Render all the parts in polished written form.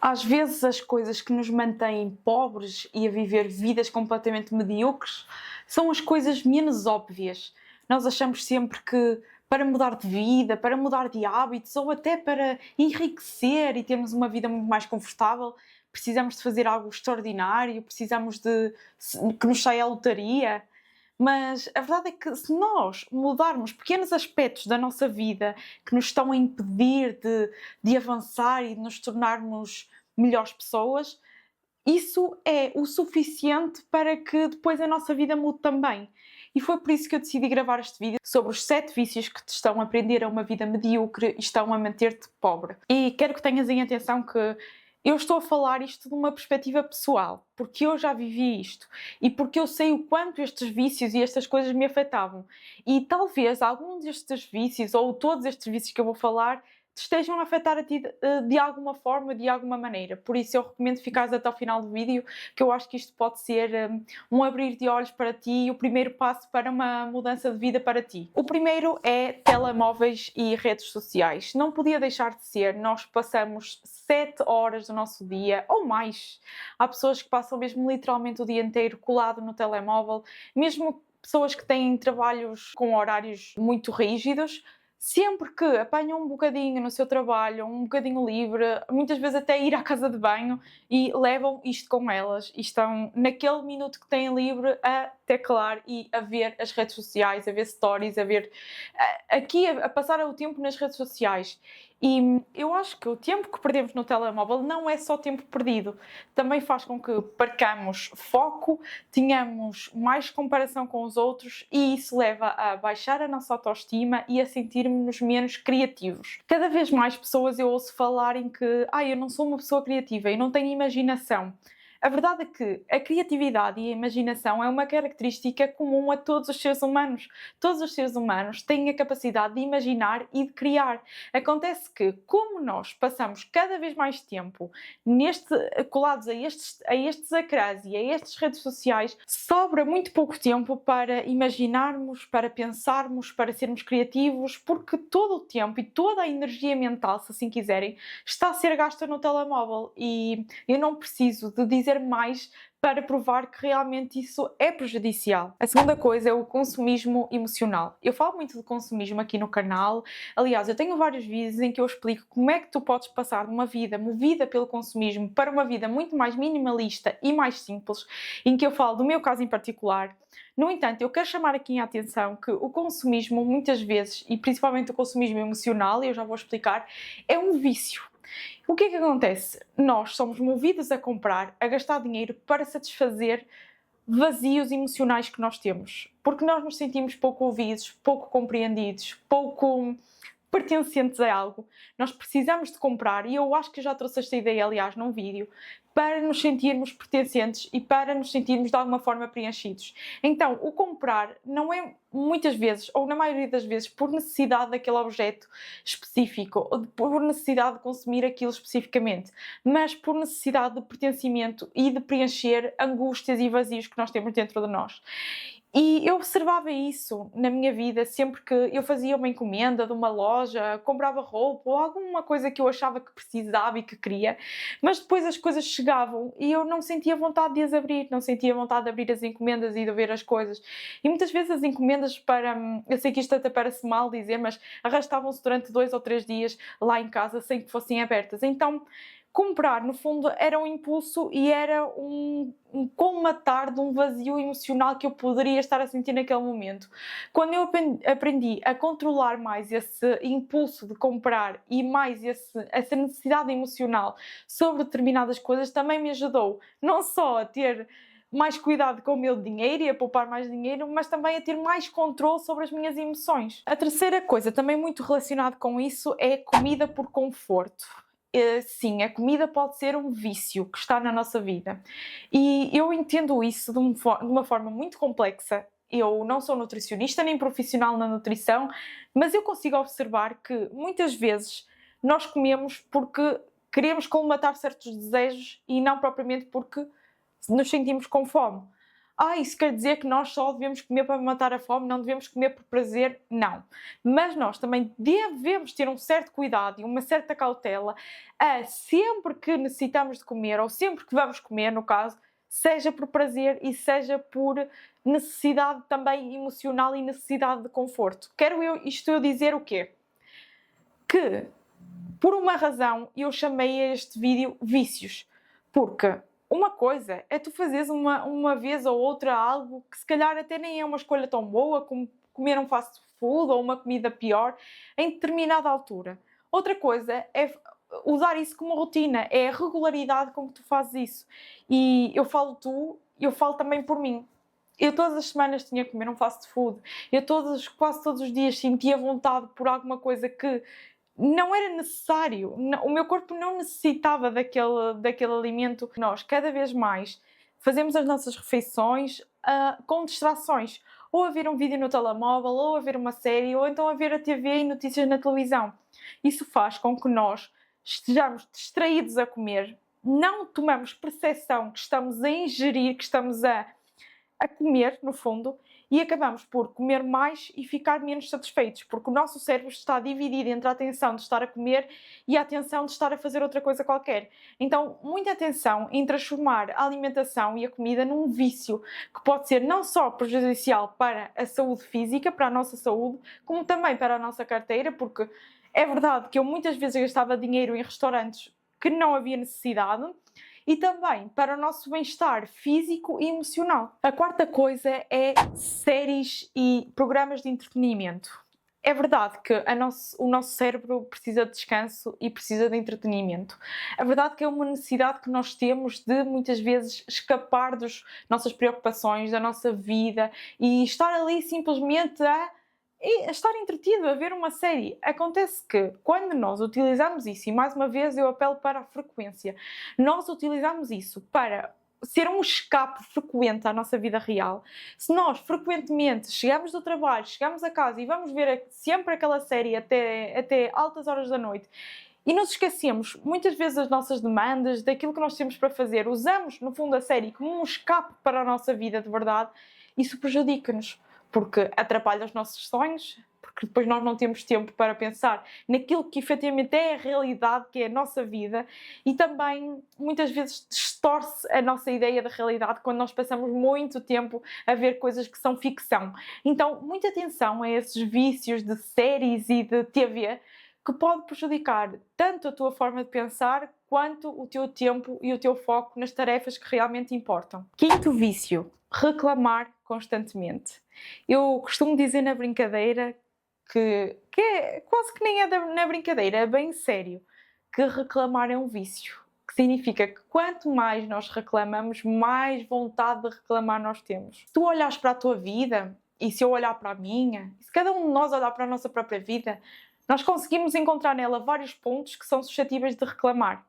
Às vezes as coisas que nos mantêm pobres e a viver vidas completamente medíocres são as coisas menos óbvias. Nós achamos sempre que para mudar de vida, para mudar de hábitos ou até para enriquecer e termos uma vida muito mais confortável, precisamos de fazer algo extraordinário, precisamos de que nos saia a lotaria. Mas a verdade é que se nós mudarmos pequenos aspectos da nossa vida que nos estão a impedir de avançar e de nos tornarmos melhores pessoas, isso é o suficiente para que depois a nossa vida mude também. E foi por isso que eu decidi gravar este vídeo sobre os 7 vícios que te estão a prender a uma vida medíocre e estão a manter-te pobre. E quero que tenhas em atenção que eu estou a falar isto de uma perspectiva pessoal, porque eu já vivi isto e porque eu sei o quanto estes vícios e estas coisas me afetavam. E talvez algum destes vícios, ou todos estes vícios que eu vou falar, te estejam a afetar a ti de alguma forma, de alguma maneira. Por isso eu recomendo ficares até ao final do vídeo, que eu acho que isto pode ser um abrir de olhos para ti e o primeiro passo para uma mudança de vida para ti. O primeiro é telemóveis e redes sociais. Não podia deixar de ser. Nós passamos 7 horas do nosso dia, ou mais. Há pessoas que passam mesmo literalmente o dia inteiro colado no telemóvel, mesmo pessoas que têm trabalhos com horários muito rígidos. Sempre que apanham um bocadinho no seu trabalho, um bocadinho livre, muitas vezes até ir à casa de banho e levam isto com elas e estão naquele minuto que têm livre a teclar e a ver as redes sociais, a ver stories, a ver aqui a passar o tempo nas redes sociais. E eu acho que o tempo que perdemos no telemóvel não é só tempo perdido, também faz com que percamos foco, tenhamos mais comparação com os outros e isso leva a baixar a nossa autoestima e a sentirmos-nos menos criativos. Cada vez mais pessoas eu ouço falarem que eu não sou uma pessoa criativa e não tenho imaginação. A verdade é que a criatividade e a imaginação é uma característica comum a todos os seres humanos. Todos os seres humanos têm a capacidade de imaginar e de criar. Acontece que, como nós passamos cada vez mais tempo colados a estes ecrãs e a estas redes sociais, sobra muito pouco tempo para imaginarmos, para pensarmos, para sermos criativos, porque todo o tempo e toda a energia mental, se assim quiserem, está a ser gasta no telemóvel. E eu não preciso de dizer mais para provar que realmente isso é prejudicial. A segunda coisa é o consumismo emocional. Eu falo muito de consumismo aqui no canal. Aliás, eu tenho vários vídeos em que eu explico como é que tu podes passar de uma vida movida pelo consumismo para uma vida muito mais minimalista e mais simples, em que eu falo do meu caso em particular. No entanto, eu quero chamar aqui a atenção que o consumismo, muitas vezes, e principalmente o consumismo emocional, e eu já vou explicar, é um vício. O que é que acontece? Nós somos movidos a comprar, a gastar dinheiro para satisfazer vazios emocionais que nós temos, porque nós nos sentimos pouco ouvidos, pouco compreendidos, pouco pertencentes a algo. Nós precisamos de comprar, e eu acho que já trouxe esta ideia, aliás, num vídeo, para nos sentirmos pertencentes e para nos sentirmos de alguma forma preenchidos. Então, o comprar não é muitas vezes, ou na maioria das vezes, por necessidade daquele objeto específico, ou por necessidade de consumir aquilo especificamente, mas por necessidade de pertencimento e de preencher angústias e vazios que nós temos dentro de nós. E eu observava isso na minha vida sempre que eu fazia uma encomenda de uma loja, comprava roupa ou alguma coisa que eu achava que precisava e que queria, mas depois as coisas chegavam e eu não sentia vontade de as abrir, não sentia vontade de abrir as encomendas e de ver as coisas. E muitas vezes as encomendas eu sei que isto até parece mal dizer, mas arrastavam-se durante 2 ou 3 dias lá em casa sem que fossem abertas. Então, comprar, no fundo, era um impulso e era um colmatar de um vazio emocional que eu poderia estar a sentir naquele momento. Quando eu aprendi a controlar mais esse impulso de comprar e mais essa necessidade emocional sobre determinadas coisas, também me ajudou não só a ter mais cuidado com o meu dinheiro e a poupar mais dinheiro, mas também a ter mais controle sobre as minhas emoções. A terceira coisa, também muito relacionada com isso, é comida por conforto. Sim, a comida pode ser um vício que está na nossa vida. E eu entendo isso de uma forma muito complexa. Eu não sou nutricionista nem profissional na nutrição, mas eu consigo observar que muitas vezes nós comemos porque queremos colmatar certos desejos e não propriamente porque nos sentimos com fome. Isso quer dizer que nós só devemos comer para matar a fome, não devemos comer por prazer? Não. Mas nós também devemos ter um certo cuidado e uma certa cautela sempre que necessitamos de comer, ou sempre que vamos comer, no caso, seja por prazer e seja por necessidade também emocional e necessidade de conforto. Isto eu dizer o quê? Que, por uma razão, eu chamei a este vídeo vícios. Porque uma coisa é tu fazeres uma vez ou outra algo que se calhar até nem é uma escolha tão boa, como comer um fast food ou uma comida pior, em determinada altura. Outra coisa é usar isso como rotina, é a regularidade com que tu fazes isso. E eu falo também por mim. Eu todas as semanas tinha que comer um fast food. Eu quase todos os dias sentia vontade por alguma coisa que não era necessário. O meu corpo não necessitava daquele alimento. Nós, cada vez mais, fazemos as nossas refeições com distrações. Ou a ver um vídeo no telemóvel, ou a ver uma série, ou então a ver a TV e notícias na televisão. Isso faz com que nós estejamos distraídos a comer, não tomamos percepção que estamos a ingerir, que estamos a comer, no fundo, e acabamos por comer mais e ficar menos satisfeitos, porque o nosso cérebro está dividido entre a atenção de estar a comer e a atenção de estar a fazer outra coisa qualquer. Então, muita atenção em transformar a alimentação e a comida num vício, que pode ser não só prejudicial para a saúde física, para a nossa saúde, como também para a nossa carteira, porque é verdade que eu muitas vezes gastava dinheiro em restaurantes que não havia necessidade, e também para o nosso bem-estar físico e emocional. A quarta coisa é séries e programas de entretenimento. É verdade que o nosso cérebro precisa de descanso e precisa de entretenimento. É verdade que é uma necessidade que nós temos de, muitas vezes, escapar das nossas preocupações, da nossa vida e estar ali simplesmente a estar entretido, a ver uma série. Acontece que, quando nós utilizamos isso, e mais uma vez eu apelo para a frequência, nós utilizamos isso para ser um escape frequente à nossa vida real. Se nós, frequentemente, chegamos do trabalho, chegamos a casa e vamos ver sempre aquela série até altas horas da noite, e nos esquecemos, muitas vezes, das nossas demandas, daquilo que nós temos para fazer, usamos, no fundo, a série como um escape para a nossa vida de verdade, isso prejudica-nos. Porque atrapalha os nossos sonhos, porque depois nós não temos tempo para pensar naquilo que efetivamente é a realidade, que é a nossa vida, e também muitas vezes distorce a nossa ideia da realidade quando nós passamos muito tempo a ver coisas que são ficção. Então, muita atenção a esses vícios de séries e de TV que pode prejudicar tanto a tua forma de pensar quanto o teu tempo e o teu foco nas tarefas que realmente importam. Quinto vício: reclamar constantemente. Eu costumo dizer na brincadeira que é quase que nem é na brincadeira, é bem sério, que reclamar é um vício. Que significa que quanto mais nós reclamamos, mais vontade de reclamar nós temos. Se tu olhares para a tua vida, e se eu olhar para a minha, e se cada um de nós olhar para a nossa própria vida, nós conseguimos encontrar nela vários pontos que são suscetíveis de reclamar.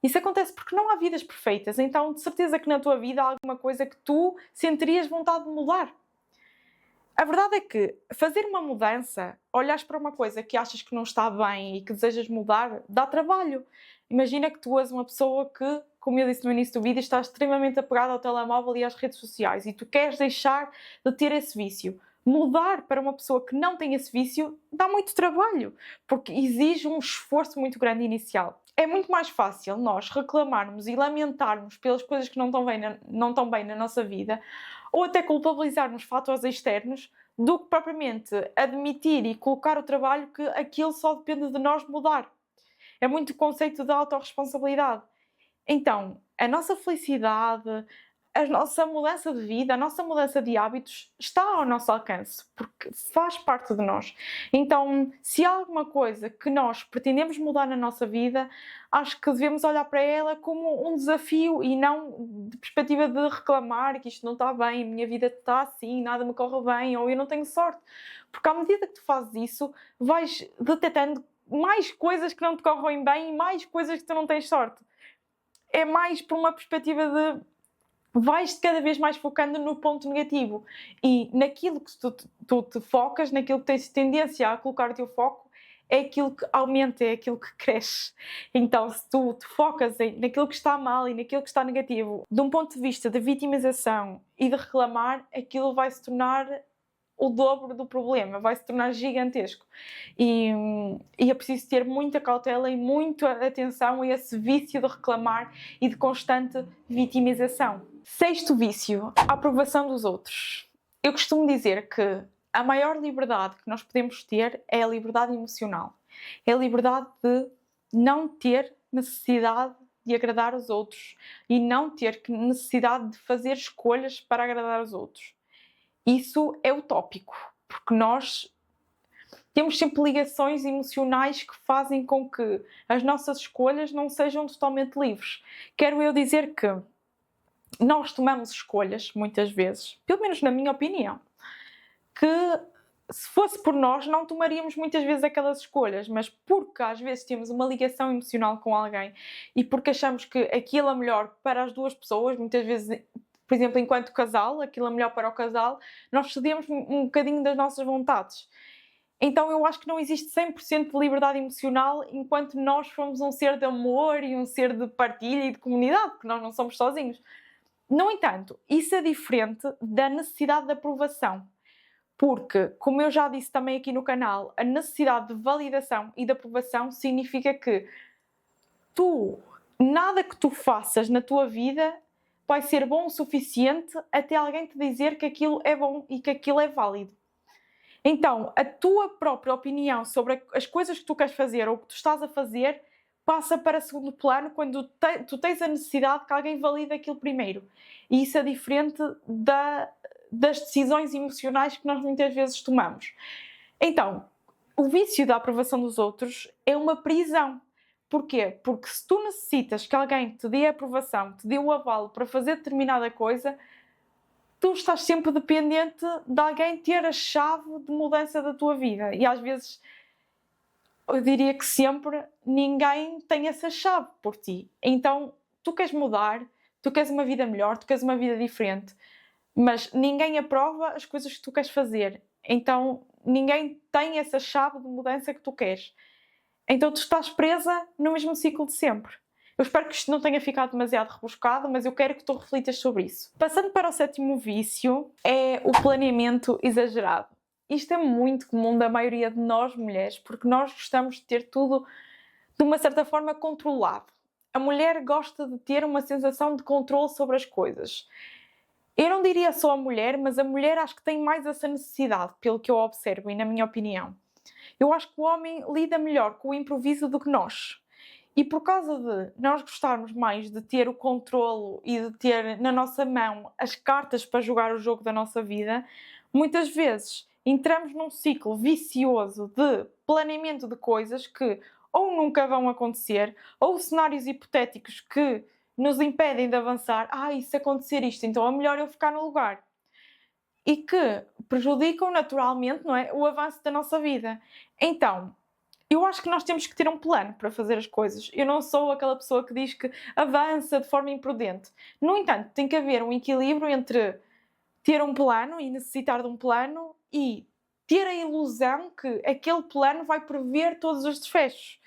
Isso acontece porque não há vidas perfeitas, então de certeza que na tua vida há alguma coisa que tu sentirias vontade de mudar. A verdade é que fazer uma mudança, olhares para uma coisa que achas que não está bem e que desejas mudar, dá trabalho. Imagina que tu és uma pessoa que, como eu disse no início do vídeo, está extremamente apegada ao telemóvel e às redes sociais e tu queres deixar de ter esse vício. Mudar para uma pessoa que não tem esse vício dá muito trabalho, porque exige um esforço muito grande inicial. É muito mais fácil nós reclamarmos e lamentarmos pelas coisas que não estão bem na nossa vida, ou até culpabilizarmos fatores externos, do que propriamente admitir e colocar o trabalho que aquilo só depende de nós mudar. É muito o conceito da autorresponsabilidade. Então, a nossa felicidade, a nossa mudança de vida, a nossa mudança de hábitos está ao nosso alcance, porque faz parte de nós. Então, se há alguma coisa que nós pretendemos mudar na nossa vida, acho que devemos olhar para ela como um desafio e não de perspectiva de reclamar que isto não está bem, a minha vida está assim, nada me corre bem ou eu não tenho sorte. Porque à medida que tu fazes isso, vais detectando mais coisas que não te correm bem e mais coisas que tu não tens sorte. É mais por uma perspectiva de vais cada vez mais focando no ponto negativo e naquilo que tu te focas, naquilo que tens tendência a colocar o teu foco, é aquilo que aumenta, é aquilo que cresce. Então, se tu te focas naquilo que está mal e naquilo que está negativo, de um ponto de vista de vitimização e de reclamar, aquilo vai se tornar o dobro do problema, vai se tornar gigantesco. E é preciso ter muita cautela e muita atenção a esse vício de reclamar e de constante vitimização. Sexto vício, a aprovação dos outros. Eu costumo dizer que a maior liberdade que nós podemos ter é a liberdade emocional. É a liberdade de não ter necessidade de agradar os outros e não ter necessidade de fazer escolhas para agradar os outros. Isso é utópico, porque nós temos sempre ligações emocionais que fazem com que as nossas escolhas não sejam totalmente livres. Quero eu dizer que nós tomamos escolhas, muitas vezes, pelo menos na minha opinião, que se fosse por nós não tomaríamos muitas vezes aquelas escolhas, mas porque às vezes temos uma ligação emocional com alguém e porque achamos que aquilo é melhor para as duas pessoas, muitas vezes, por exemplo, enquanto casal, aquilo é melhor para o casal, nós cedemos um bocadinho das nossas vontades. Então eu acho que não existe 100% de liberdade emocional enquanto nós formos um ser de amor e um ser de partilha e de comunidade, porque nós não somos sozinhos. No entanto, isso é diferente da necessidade de aprovação. Porque, como eu já disse também aqui no canal, a necessidade de validação e de aprovação significa que nada que tu faças na tua vida vai ser bom o suficiente até alguém te dizer que aquilo é bom e que aquilo é válido. Então, a tua própria opinião sobre as coisas que tu queres fazer ou que tu estás a fazer passa para segundo plano quando tu tens a necessidade que alguém valide aquilo primeiro. E isso é diferente das decisões emocionais que nós muitas vezes tomamos. Então, o vício da aprovação dos outros é uma prisão. Porquê? Porque se tu necessitas que alguém te dê a aprovação, te dê o avalo para fazer determinada coisa, tu estás sempre dependente de alguém ter a chave de mudança da tua vida. E às vezes, eu diria que sempre, ninguém tem essa chave por ti. Então, tu queres mudar, tu queres uma vida melhor, tu queres uma vida diferente, mas ninguém aprova as coisas que tu queres fazer. Então, ninguém tem essa chave de mudança que tu queres. Então, tu estás presa no mesmo ciclo de sempre. Eu espero que isto não tenha ficado demasiado rebuscado, mas eu quero que tu reflitas sobre isso. Passando para o sétimo vício, é o planeamento exagerado. Isto é muito comum da maioria de nós mulheres, porque nós gostamos de ter tudo, de uma certa forma, controlado. A mulher gosta de ter uma sensação de controle sobre as coisas. Eu não diria só a mulher, mas a mulher acho que tem mais essa necessidade, pelo que eu observo e na minha opinião. Eu acho que o homem lida melhor com o improviso do que nós. E por causa de nós gostarmos mais de ter o controlo e de ter na nossa mão as cartas para jogar o jogo da nossa vida, muitas vezes entramos num ciclo vicioso de planeamento de coisas que ou nunca vão acontecer, ou cenários hipotéticos que nos impedem de avançar. E se acontecer isto, então é melhor eu ficar no lugar. E que prejudicam naturalmente, não é, o avanço da nossa vida. Então, eu acho que nós temos que ter um plano para fazer as coisas. Eu não sou aquela pessoa que diz que avança de forma imprudente. No entanto, tem que haver um equilíbrio entre ter um plano e necessitar de um plano e ter a ilusão que aquele plano vai prever todos os desfechos.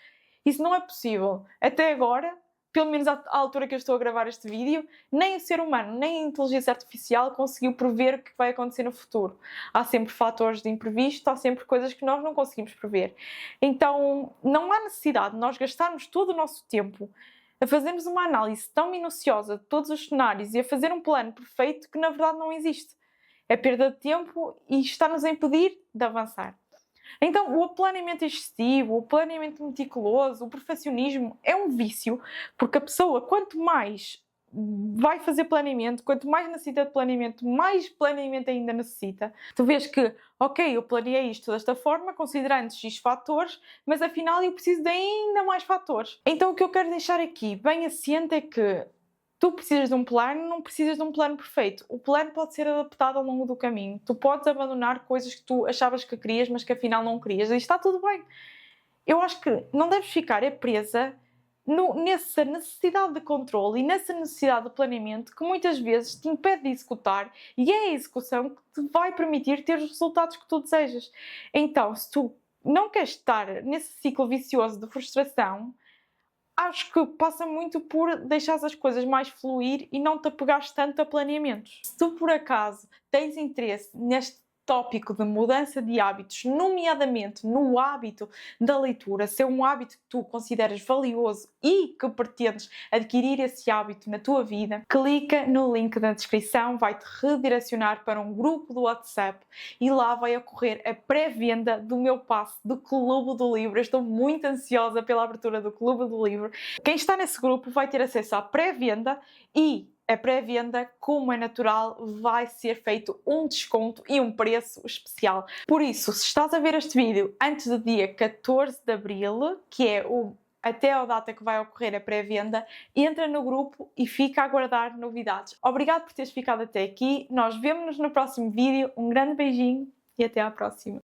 Isso não é possível. Até agora, pelo menos à altura que eu estou a gravar este vídeo, nem o ser humano, nem a inteligência artificial conseguiu prever o que vai acontecer no futuro. Há sempre fatores de imprevisto, há sempre coisas que nós não conseguimos prever. Então, não há necessidade de nós gastarmos todo o nosso tempo a fazermos uma análise tão minuciosa de todos os cenários e a fazer um plano perfeito que na verdade não existe. É perda de tempo e está-nos a impedir de avançar. Então, o planeamento excessivo, o planeamento meticuloso, o perfeccionismo é um vício, porque a pessoa, quanto mais vai fazer planeamento, quanto mais necessita de planeamento, mais planeamento ainda necessita. Tu vês que, ok, eu planeei isto desta forma, considerando X fatores, mas afinal eu preciso de ainda mais fatores. Então, o que eu quero deixar aqui bem assciente é que tu precisas de um plano, não precisas de um plano perfeito. O plano pode ser adaptado ao longo do caminho. Tu podes abandonar coisas que tu achavas que querias, mas que afinal não querias. E está tudo bem. Eu acho que não deves ficar presa nessa necessidade de controle e nessa necessidade de planeamento que muitas vezes te impede de executar, e é a execução que te vai permitir ter os resultados que tu desejas. Então, se tu não queres estar nesse ciclo vicioso de frustração, acho que passa muito por deixar as coisas mais fluir e não te apegares tanto a planeamentos. Se tu por acaso tens interesse neste tópico de mudança de hábitos, nomeadamente no hábito da leitura, ser um hábito que tu consideras valioso e que pretendes adquirir esse hábito na tua vida, clica no link da descrição, vai-te redirecionar para um grupo do WhatsApp e lá vai ocorrer a pré-venda do meu passe do Clube do Livro. Eu estou muito ansiosa pela abertura do Clube do Livro. Quem está nesse grupo vai ter acesso à pré-venda e a pré-venda, como é natural, vai ser feito um desconto e um preço especial. Por isso, se estás a ver este vídeo antes do dia 14 de Abril, que é até a data que vai ocorrer a pré-venda, entra no grupo e fica a aguardar novidades. Obrigado por teres ficado até aqui. Nós vemo-nos no próximo vídeo. Um grande beijinho e até à próxima.